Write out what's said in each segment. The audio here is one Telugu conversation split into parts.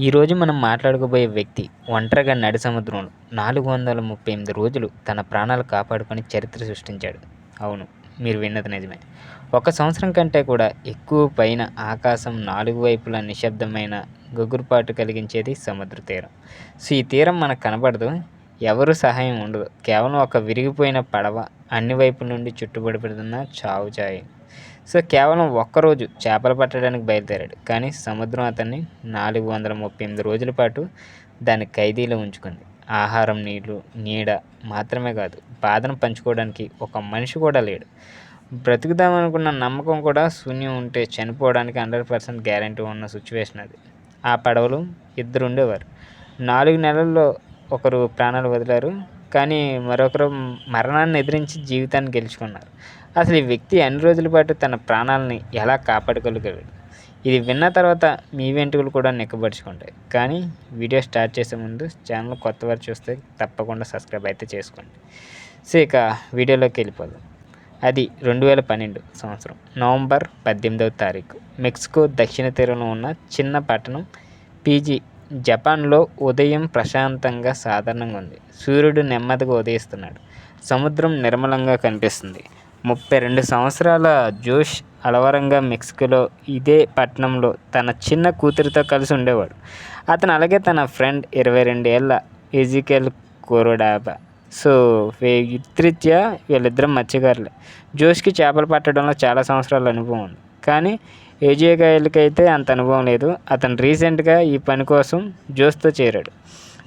ఈరోజు మనం మాట్లాడుకోబోయే వ్యక్తి ఒంటరిగా నడి సముద్రంలో 438 రోజులు తన ప్రాణాలు కాపాడుకొని చరిత్ర సృష్టించాడు. అవును, మీరు విన్నది నిజమే. ఒక సంవత్సరం కంటే కూడా ఎక్కువ పైన ఆకాశం నాలుగు వైపులా నిశ్శబ్దమైన గగురుపాటు కలిగించేది సముద్ర తీరం. సో ఈ తీరం మనకు కనబడదు, ఎవరు సహాయం ఉండదు, కేవలం ఒక విరిగిపోయిన పడవ అన్ని వైపుల నుండి చుట్టుపడిన చావు ఛాయ. సో కేవలం ఒక్కరోజు చేపలు పట్టడానికి బయలుదేరాడు, కానీ సముద్రం అతన్ని 438 రోజుల పాటు దాని ఖైదీలో ఉంచుకుంది. ఆహారం, నీళ్లు, నీడ మాత్రమే కాదు, బాధను పంచుకోవడానికి ఒక మనిషి కూడా లేడు. బ్రతుకుదామనుకున్న నమ్మకం కూడా శూన్యం ఉంటే చనిపోవడానికి 100% గ్యారంటీ ఉన్న సిచ్యువేషన్ అది. ఆ పడవలు ఇద్దరు ఉండేవారు. 4 నెలల్లో ఒకరు ప్రాణాలు వదిలారు, కానీ మరొకరు మరణాన్ని ఎదిరించి జీవితాన్ని గెలుచుకున్నారు. అసలు ఈ వ్యక్తి అన్ని రోజుల పాటు తన ప్రాణాలని ఎలా కాపాడుకోగలిగాడు? ఇది విన్న తర్వాత మీ వెంట్రుకలు కూడా నిక్కబడుచుకుంటాయి. కానీ వీడియో స్టార్ట్ చేసే ముందు ఛానల్ కొత్త వారు చూస్తే తప్పకుండా సబ్స్క్రైబ్ అయితే చేసుకోండి. సో ఇక వీడియోలోకి వెళ్ళిపోదాం. అది 2012 సంవత్సరం నవంబర్ 18వ తారీఖు. మెక్సికో దక్షిణ తీరంలో ఉన్న చిన్న పట్టణం పీజీ. జపాన్లో ఉదయం ప్రశాంతంగా సాధారణంగా ఉంది. సూర్యుడు నెమ్మదిగా ఉదయిస్తున్నాడు. సముద్రం నిర్మలంగా కనిపిస్తుంది. 32 సంవత్సరాల జోష్ అలవరంగా మెక్సికోలో ఇదే పట్టణంలో తన చిన్న కూతురితో కలిసి ఉండేవాడు. అతను అలాగే తన ఫ్రెండ్ 22 ఏళ్ల ఎజికెల్ కోరోడాబా. సో వృత్తిరీత్యా వీళ్ళిద్దరం మత్స్యకారులే. జోష్కి చేపలు పట్టడంలో చాలా సంవత్సరాల అనుభవం ఉంది, కానీ ఏజికేల్కైతే అంత అనుభవం లేదు. అతను రీసెంట్గా ఈ పని కోసం జోస్తో చేరాడు.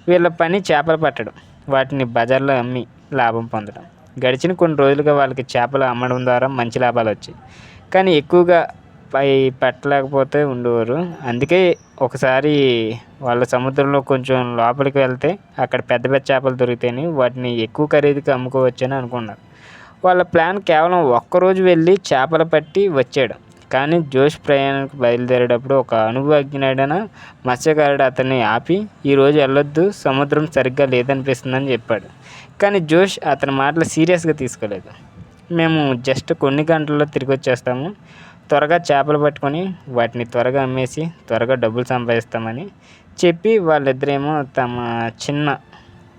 వీళ్ళ పని చేపలు పట్టడం, వాటిని బజార్లో అమ్మి లాభం పొందడం. గడిచిన కొన్ని రోజులుగా వాళ్ళకి చేపలు అమ్మడం ద్వారా మంచి లాభాలు వచ్చాయి, కానీ ఎక్కువగా పట్టలేకపోతే ఉండేవారు. అందుకే ఒకసారి వాళ్ళ సముద్రంలో కొంచెం లోపలికి వెళ్తే అక్కడ పెద్ద పెద్ద చేపలు దొరికితేనే వాటిని ఎక్కువ ఖరీదుకి అమ్ముకోవచ్చని అనుకున్నారు. వాళ్ళ ప్లాన్ కేవలం ఒక్కరోజు వెళ్ళి చేపలు పట్టి వచ్చేయడం. కానీ జోష్ ప్రయాణానికి బయలుదేరేటప్పుడు ఒక అనుభవజ్ఞుడైన మత్స్యకారుడు అతన్ని ఆపి, ఈరోజు వెళ్ళొద్దు, సముద్రం సరిగ్గా లేదనిపిస్తుందని చెప్పాడు. కానీ జోష్ అతని మాటలు సీరియస్గా తీసుకోలేదు. మేము జస్ట్ కొన్ని గంటల్లో తిరిగి వచ్చేస్తాము, త్వరగా చేపలు పట్టుకొని వాటిని త్వరగా అమ్మేసి త్వరగా డబ్బులు సంపాదిస్తామని చెప్పి వాళ్ళిద్దరేమో తమ చిన్న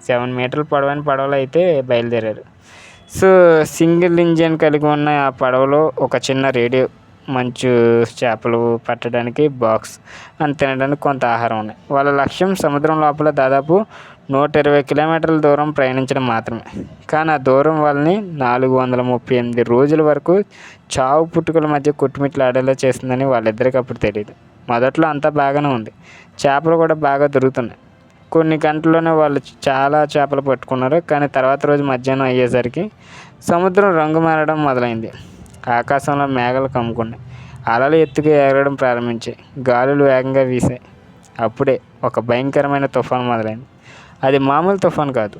7 మీటర్ల పొడవైన పడవలో అయితే బయలుదేరారు. సో సింగిల్ ఇంజిన్ కలిగి ఉన్న ఆ పడవలో ఒక చిన్న రేడియో, మంచు, చేపలు పట్టడానికి బాక్స్, తినడానికి కొంత ఆహారం ఉన్నాయి. వాళ్ళ లక్ష్యం సముద్రం లోపల దాదాపు 120 కిలోమీటర్ల దూరం ప్రయాణించడం మాత్రమే. కానీ ఆ దూరం వాళ్ళని 438 రోజుల వరకు చావు పుట్టుకల మధ్య కొట్టుమిట్లాడేలా చేస్తుందని వాళ్ళిద్దరికి అప్పుడు తెలియదు. మొదట్లో అంతా బాగానే ఉంది, చేపలు కూడా బాగా దొరుకుతున్నాయి. కొన్ని గంటల్లోనే వాళ్ళు చాలా చేపలు పట్టుకున్నారు. కానీ తర్వాత రోజు మధ్యాహ్నం అయ్యేసరికి సముద్రం రంగు మారడం మొదలైంది. ఆకాశంలో మేఘాలు కమ్ముకున్నాయి, అలలు ఎత్తుగా ఎగరడం ప్రారంభించాయి, గాలులు వేగంగా వీసాయి. అప్పుడే ఒక భయంకరమైన తుఫాను మొదలైంది. అది మామూలు తుఫాను కాదు.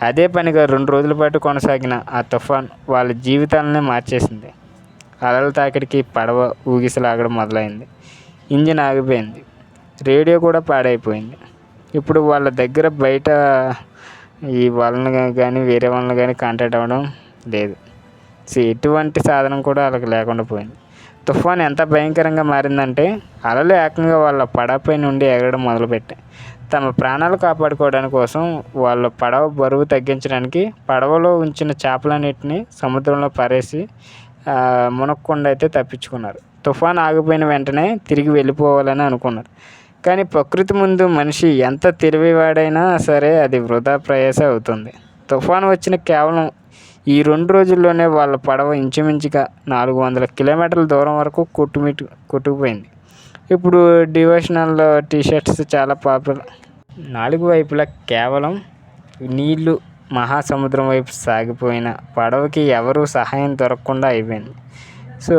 అదే పనిగా 2 రోజుల పాటు కొనసాగిన ఆ తుఫాన్ వాళ్ళ జీవితాలనే మార్చేసింది. అలల తాకిడికి పడవ ఊగిసలాగడం మొదలైంది. ఇంజిన్ ఆగిపోయింది, రేడియో కూడా పాడైపోయింది. ఇప్పుడు వాళ్ళ దగ్గర బయట ఈ వాళ్ళని కానీ వేరే వాళ్ళని కానీ కాంటాక్ట్ అవ్వడం లేదు. ఎటువంటి సాధనం కూడా వాళ్ళకి లేకుండా పోయింది. తుఫాన్ ఎంత భయంకరంగా మారిందంటే అలలు ఏకంగా వాళ్ళ పడవపై నుండి ఎగరడం మొదలుపెట్టాయి. తమ ప్రాణాలు కాపాడుకోవడానికి కోసం వాళ్ళ పడవ బరువు తగ్గించడానికి పడవలో ఉంచిన చేపలన్నింటినీ సముద్రంలో పారేసి మునక్కుండా అయితే తప్పించుకున్నారు. తుఫాన్ ఆగిపోయిన వెంటనే తిరిగి వెళ్ళిపోవాలని అనుకున్నారు. కానీ ప్రకృతి ముందు మనిషి ఎంత తెలివివాడైనా సరే అది వృధా ప్రయాస అవుతుంది. తుఫాను వచ్చిన కేవలం ఈ 2 రోజుల్లోనే వాళ్ళ పడవ ఇంచుమించుగా 400 కిలోమీటర్ల దూరం వరకు కొట్టుకుపోయింది. ఇప్పుడు డివోషనల్ టీషర్ట్స్ చాలా పాపులర్. 4 వైపులా కేవలం నీళ్లు, మహాసముద్రం వైపు సాగిపోయిన పడవకి ఎవరూ సహాయం దొరకకుండా అయిపోయింది. సో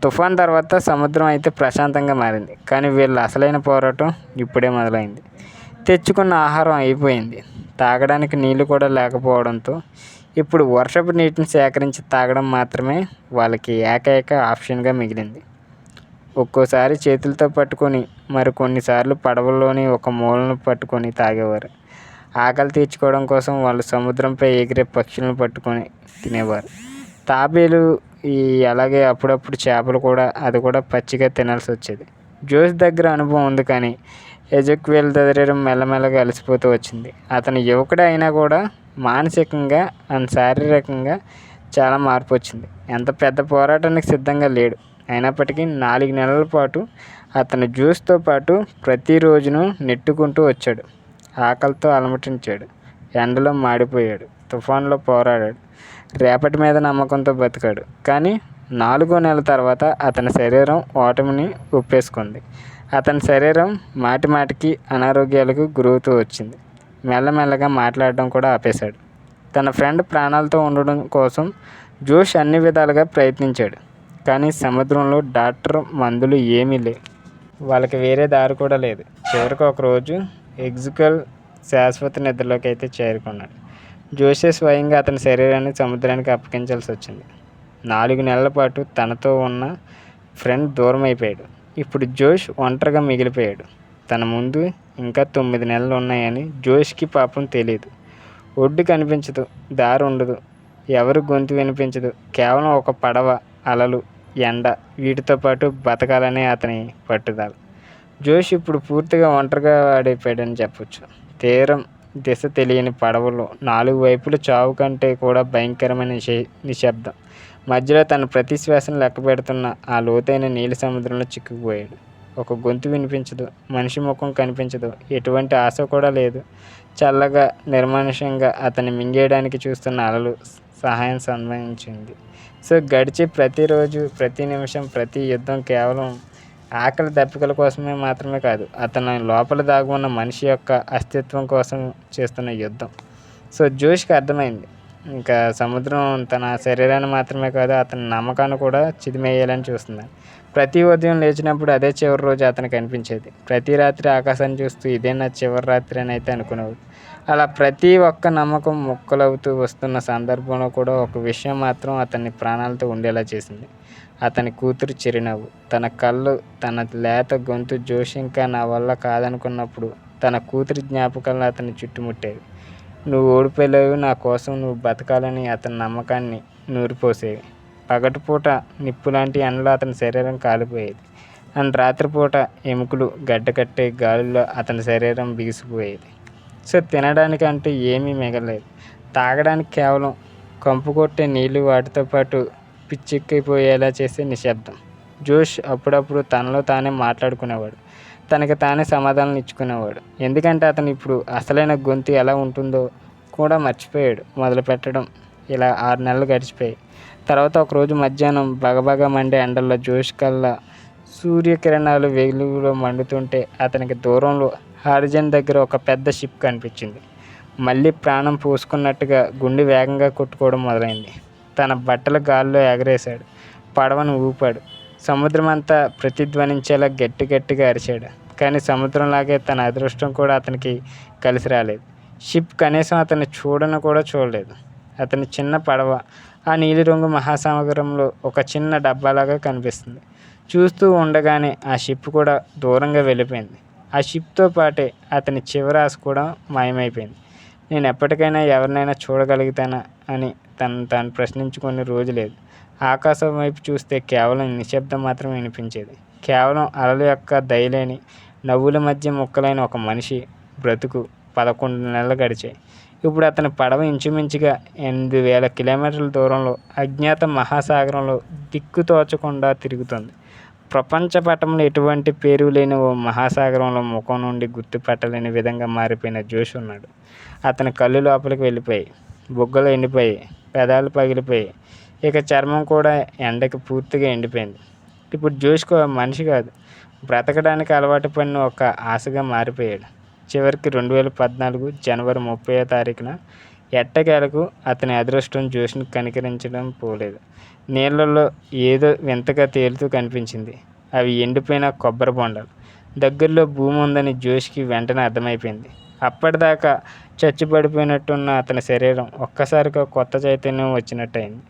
తుఫాన్ తర్వాత సముద్రం అయితే ప్రశాంతంగా మారింది, కానీ వీళ్ళ అసలైన పోరాటం ఇప్పుడే మొదలైంది. తెచ్చుకున్న ఆహారం అయిపోయింది, తాగడానికి నీళ్లు కూడా లేకపోవడంతో ఇప్పుడు వర్షపు నీటిని సేకరించి తాగడం మాత్రమే వాళ్ళకి ఏకైక ఆప్షన్గా మిగిలింది. ఒక్కోసారి చేతులతో పట్టుకొని, మరి కొన్నిసార్లు పడవలోని ఒక మూలను పట్టుకొని తాగేవారు. ఆకలి తీర్చుకోవడం కోసం వాళ్ళు సముద్రంపై ఎగిరే పక్షులను పట్టుకొని తినేవారు. తాబేలు, అలాగే అప్పుడప్పుడు చేపలు కూడా, అది కూడా పచ్చిగా తినాల్సి వచ్చేది. జోష్ దగ్గర అనుభవం ఉంది, కానీ ఎజెక్వియల్ శరీరం మెల్లమెల్లగా అలసిపోతూ వచ్చింది. అతను యువకుడే అయినా కూడా మానసికంగా అండ్ శారీరకంగా చాలా మార్పు వచ్చింది. ఎంత పెద్ద పోరాటానికి సిద్ధంగా లేడు. అయినప్పటికీ 4 నెలల పాటు అతను జ్యూస్తో పాటు ప్రతిరోజును నెట్టుకుంటూ వచ్చాడు. ఆకలితో అలమటించాడు, ఎండలో మాడిపోయాడు, తుఫాన్లో పోరాడాడు, రేపటి మీద నమ్మకంతో బతికాడు. కానీ 4వ నెల తర్వాత అతని శరీరం ఓటమిని ఒప్పేసుకుంది. అతని శరీరం మాటిమాటికి అనారోగ్యాలకు గురవుతూ వచ్చింది. మెల్లమెల్లగా మాట్లాడడం కూడా ఆపేశాడు. తన ఫ్రెండ్ ప్రాణాలతో ఉండడం కోసం జోష్ అన్ని విధాలుగా ప్రయత్నించాడు. కానీ సముద్రంలో డాక్టర్ మందులు ఏమీ లేవు. వాళ్ళకి వేరే దారి కూడా లేదు. చివరికి ఒకరోజు ఎగ్జికల్ శాశ్వత నిద్రలోకి అయితే చేరుకున్నాడు. జోషే స్వయంగా అతని శరీరాన్ని సముద్రానికి అప్పగించాల్సి వచ్చింది. 4 నెలల పాటు తనతో ఉన్న ఫ్రెండ్ దూరం అయిపోయాడు. ఇప్పుడు జోష్ ఒంటరిగా మిగిలిపోయాడు. తన ముందు ఇంకా 9 నెలలు ఉన్నాయని జోష్కి పాపం తెలియదు. ఒడ్డు కనిపించదు, దారి ఉండదు, ఎవరి గొంతు వినిపించదు. కేవలం ఒక పడవ, అలలు, ఎండ, వీటితో పాటు బతకాలనే అతని పట్టుదల. జోష్ ఇప్పుడు పూర్తిగా ఒంటరిగా వాడైపోయాడని చెప్పొచ్చు. తీరం దిశ తెలియని పడవలో 4 వైపులు చావు కంటే కూడా భయంకరమైన నిశ్శబ్దం మధ్యలో తన ప్రతి శ్వాసను లెక్క పెడుతున్న ఆ లోతైన నీలి సముద్రంలో చిక్కుకుపోయాడు. ఒక గొంతు వినిపించదు, మనిషి ముఖం కనిపించదు, ఎటువంటి ఆశ కూడా లేదు. చల్లగా నిర్మానుష్యంగా అతన్ని మింగేయడానికి చూస్తున్న అలలు సహాయం సంభవించింది. సో గడిచే ప్రతిరోజు, ప్రతి నిమిషం, ప్రతి యుద్ధం కేవలం ఆకలి దప్పికల కోసమే మాత్రమే కాదు, అతని లోపల దాగి ఉన్న మనిషి యొక్క అస్తిత్వం కోసం చేస్తున్న యుద్ధం. సో జోష్కి అర్థమైంది, ఇంకా సముద్రం తన శరీరాన్ని మాత్రమే కాదు, అతని నమ్మకాన్ని కూడా చిదిమేయాలని చూస్తుంది. ప్రతి ఉదయం లేచినప్పుడు అదే చివరి రోజు అతనికి అనిపించేది. ప్రతి రాత్రి ఆకాశాన్ని చూస్తూ ఇదే నా చివరి రాత్రి అని అయితే అనుకునేవాడు. అలా ప్రతి ఒక్క నమ్మకం ముక్కలవుతూ వస్తున్న సందర్భంలో కూడా ఒక విషయం మాత్రం అతన్ని ప్రాణాలతో ఉండేలా చేసింది. అతని కూతురు చిరునవ్వు, తన కళ్ళు, తన లేత గొంతు. జోష్ ఇంకా నా వల్ల కాదనుకున్నప్పుడు తన కూతురి జ్ఞాపకాలను అతన్ని చుట్టుముట్టేవి. నువ్వు ఓడిపోలేవు, నా కోసం నువ్వు బతకాలని అతని నమ్మకాన్ని నూరిపోసేవి. పగటిపూట నిప్పులాంటి ఎండలో అతని శరీరం కాలిపోయేది. అండ్ రాత్రిపూట ఎముకలు గడ్డకట్టే గాలుల్లో అతని శరీరం బిగిసిపోయేది. సో తినడానికి అంటూ ఏమీ మిగలలేదు. తాగడానికి కేవలం కంపు కొట్టే నీళ్లు, వాటితో పాటు పిచ్చెక్కిపోయేలా చేసే నిశ్శబ్దం. జోష్ అప్పుడప్పుడు తనలో తానే మాట్లాడుకునేవాడు, తనకి తానే సమాధానం ఇచ్చుకునేవాడు. ఎందుకంటే అతను ఇప్పుడు అసలైన గొంతు ఎలా ఉంటుందో కూడా మర్చిపోయాడు. మొదలు పెట్టడం ఇలా 6 నెలలు గడిచిపోయాయి. తర్వాత ఒకరోజు మధ్యాహ్నం బగబగ మండే ఎండల్లో జోష్ కల్లా సూర్యకిరణాలు వెలుగులో మండుతుంటే అతనికి దూరంలో హారిజన్ దగ్గర ఒక పెద్ద షిప్ కనిపించింది. మళ్ళీ ప్రాణం పోసుకున్నట్టుగా గుండె వేగంగా కొట్టుకోవడం మొదలైంది. తన బట్టలు గాల్లో ఎగరేశాడు, పడవను ఊపాడు, సముద్రం అంతా ప్రతిధ్వనించేలా గట్టి గట్టిగా అరిచాడు. కానీ సముద్రంలాగే తన అదృష్టం కూడా అతనికి కలిసి రాలేదు. షిప్ కనీసం అతన్ని కూడా చూడలేదు. అతని చిన్న పడవ ఆ నీలిరంగు మహాసాగరంలో ఒక చిన్న డబ్బాలాగా కనిపిస్తుంది. చూస్తూ ఉండగానే ఆ షిప్ కూడా దూరంగా వెళ్ళిపోయింది. ఆ షిప్తో పాటే అతని చివరి ఆశ కూడా మాయమైపోయింది. నేను ఎప్పటికైనా ఎవరినైనా చూడగలుగుతానా అని తాను ప్రశ్నించుకునే రోజు లేదు. ఆకాశం వైపు చూస్తే కేవలం నిశ్శబ్దం మాత్రం వినిపించేది. కేవలం అలల యొక్క దయలేని నవ్వుల మధ్య ముక్కలైన ఒక మనిషి బ్రతుకు. 11 నెలలు గడిచాయి. ఇప్పుడు అతని పడవ ఇంచుమించుగా 8,000 కిలోమీటర్ల దూరంలో అజ్ఞాత మహాసాగరంలో దిక్కు తోచకుండా తిరుగుతుంది. ప్రపంచ పటంలో ఎటువంటి పేరు లేని ఓ మహాసాగరంలో ముఖం నుండి గుర్తుపట్టలేని విధంగా మారిపోయిన జోష్ ఉన్నాడు. అతని కళ్ళు లోపలికి వెళ్ళిపోయాయి, బుగ్గలు ఎండిపోయాయి, పెదాలు పగిలిపోయాయి, ఇక చర్మం కూడా ఎండకి పూర్తిగా ఎండిపోయింది. ఇప్పుడు జోష్కు మనిషి కాదు, బ్రతకడానికి అలవాటు పడిన ఒక ఆశగా మారిపోయాడు. చివరికి 2014 జనవరి 30వ తారీఖున ఎట్టకేలకు అతని అదృష్టం జోష్ని కనికరించడం పోలేదు. నీళ్లలో ఏదో వింతగా తేలుతూ కనిపించింది. అవి ఎండిపోయిన కొబ్బరి బొండాలు. దగ్గరలో భూమి ఉందని జోష్కి వెంటనే అర్థమైపోయింది. అప్పటిదాకా చచ్చిపడిపోయినట్టున్న అతని శరీరం ఒక్కసారిగా కొత్త చైతన్యం వచ్చినట్టయింది.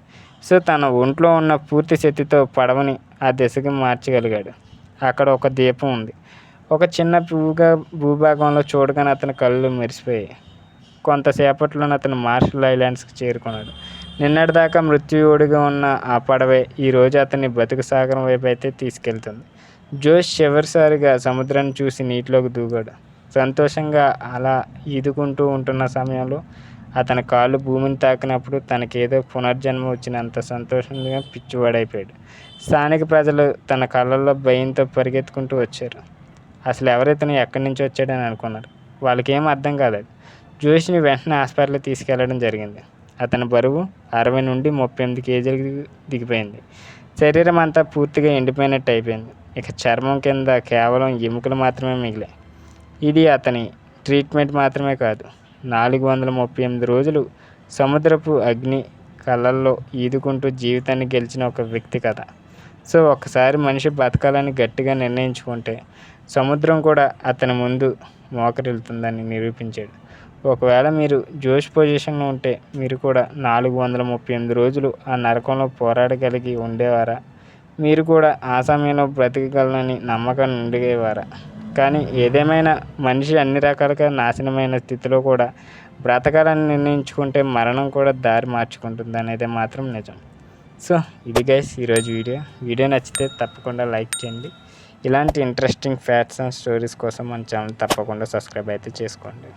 సో తన ఒంట్లో ఉన్న పూర్తి శక్తితో పడవని ఆ దిశగా మార్చగలిగాడు. అక్కడ ఒక దీపం ఉంది. ఒక చిన్న భూభాగంలో చూడగానే అతని కళ్ళు మెరిసిపోయాయి. కొంతసేపట్లోనే అతను మార్షల్ ఐలాండ్స్కి చేరుకున్నాడు. నిన్నటిదాకా మృత్యువుడిగా ఉన్న ఆ పడవే ఈరోజు అతన్ని బతుకు సాగరం వైపు అయితే తీసుకెళ్తుంది. జోష్ చివరిసారిగా సముద్రాన్ని చూసి నీటిలోకి దూకాడు. సంతోషంగా అలా ఈదుకుంటూ ఉంటున్న సమయంలో అతని కాళ్ళు భూమిని తాకినప్పుడు తనకేదో పునర్జన్మ వచ్చినంత సంతోషంగా పిచ్చివాడైపోయాడు. స్థానిక ప్రజలు తన కళ్ళల్లో భయంతో పరిగెత్తుకుంటూ వచ్చారు. అసలు ఎవరితను ఎక్కడి నుంచి వచ్చాడని అనుకున్నారు. వాళ్ళకేం అర్థం కాలేదు. జోష్ని వెంటనే హాస్పిటల్కి తీసుకెళ్లడం జరిగింది. అతని బరువు 60 నుండి 38 కేజీలకు దిగిపోయింది. శరీరం అంతా పూర్తిగా ఎండిపోయినట్టు అయిపోయింది. ఇక చర్మం కింద కేవలం ఎముకలు మాత్రమే మిగిలాయి. ఇది అతని ట్రీట్మెంట్ మాత్రమే కాదు, 438 రోజులు సముద్రపు అగ్ని కళ్ళల్లో ఈదుకుంటూ జీవితాన్ని గెలిచిన ఒక వ్యక్తి కథ. సో ఒక్కసారి మనిషి బతకాలని గట్టిగా నిర్ణయించుకుంటే సముద్రం కూడా అతని ముందు మోకరిల్లుతుందని నిరూపించాడు. ఒకవేళ మీరు జోష్ పొజిషన్లో ఉంటే మీరు కూడా 438 రోజులు ఆ నరకంలో పోరాడగలిగి ఉండేవారా? మీరు కూడా ఆ సమయంలో బ్రతకగలనని నమ్మకాన్ని ఉండేవారా? కానీ ఏదేమైనా మనిషి అన్ని రకాలుగా నాశనమైన స్థితిలో కూడా బ్రతకాలని నిర్ణయించుకుంటే మరణం కూడా దారి మార్చుకుంటుంది అనేది మాత్రం నిజం. సో ఇది గైస్ ఈరోజు వీడియో నచ్చితే తప్పకుండా లైక్ చేయండి. ఇలాంటి ఇంట్రెస్టింగ్ ఫ్యాక్ట్స్ అండ్ స్టోరీస్ కోసం మన ఛానల్ తప్పకుండా సబ్స్క్రైబ్ అయితే చేసుకోండి.